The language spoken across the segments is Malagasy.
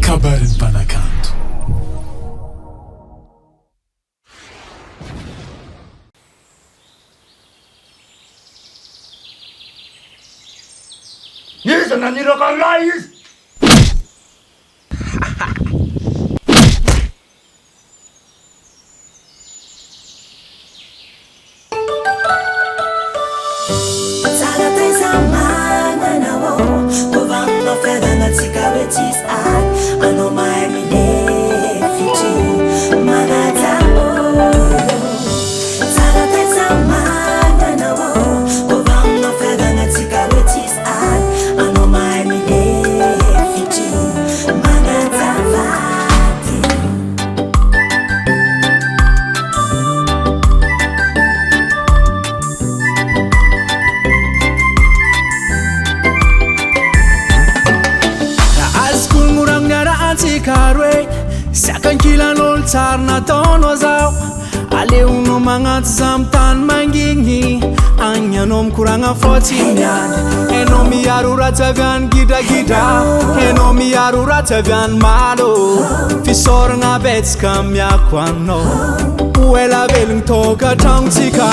kabarin'ny mpanakanto. Iza naniraka an'lahy izy. Sakankilan'olo tsara nataonao zao aleonao magnaty zamintany mangigny agny anao mikoragna fotsiny any hainao miaro ratsy avy any gidragidra hainao miaro ratsy avy any malo fisoragna betsaka miako anao ho ela velogny toka tragnotsika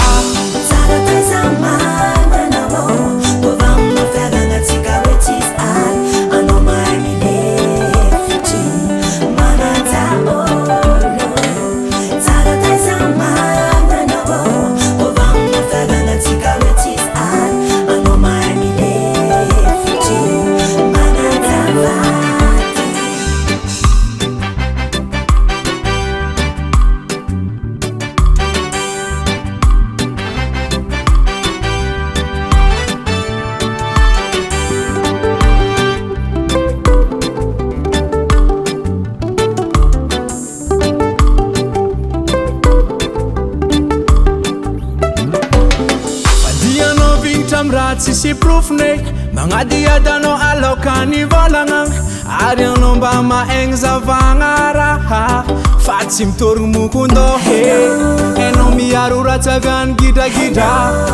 Sisi proof-ne magnadiadanao alokan'ny volagna ary anao mba mahaigny zavagna raha fa tsy mitorogno mokondao hainao miaro ratsy avy any gidragidra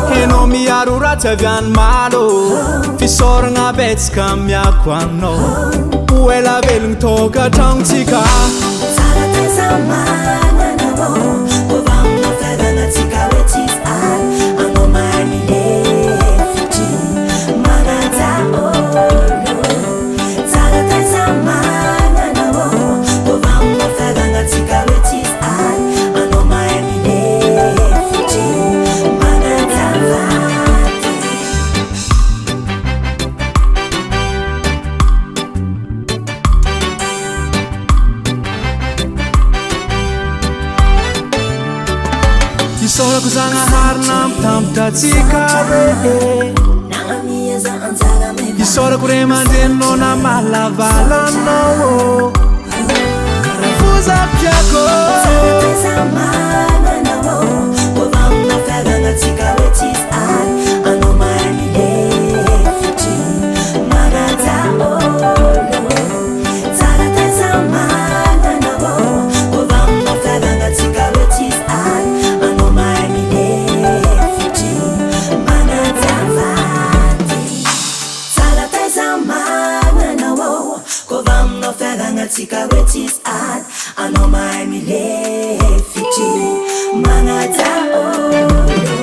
hainao miaro ratsy avy any malo fisoragna betsaka miako anao ho ela velogny toka tragnotsika Isorako zagnahary namitambatra atsika isorako re mandrenonao na malavalanao fozampiako Cigarettes ad, I know my mile, fiti, manata, oh.